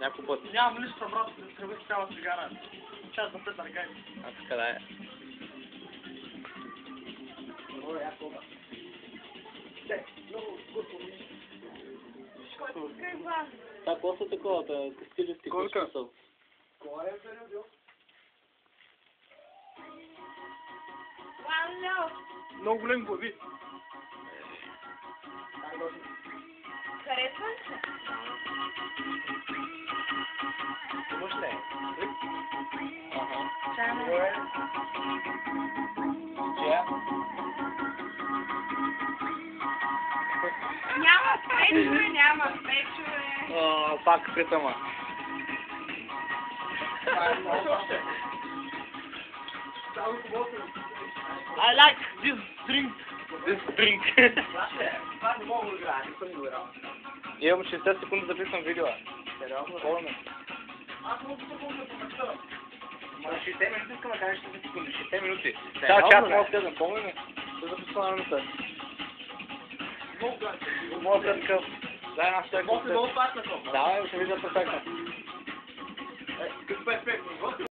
Някой път. Нямам нищо, брат, трябва цяла цигара. Час да претъргай. А така да е. Много яко, да. Много вкусно. Каква? Това какво са такова, стилисти, Колка? са? Кой е периодил? Вау, Много големи глави. харесвам се. Имаш ли? Ага. Чана. Чия? Няма печове, няма печове. Пак питама. I like this drink. Това не мога да играя, не съм го играл. Имам 60 секунди да записвам видео. Сериозно? Помня. Аз мога да помня по мечта. Ма 60 минути искам да кажеш 60 секунди. 60 минути. Сериозно, Час бе? мога да следвам, помня ли? Да записвам на минута. Мога да такъв. Дай една стойка. Мога да го пак на това. Да, ще видя перфектно. Перфектно.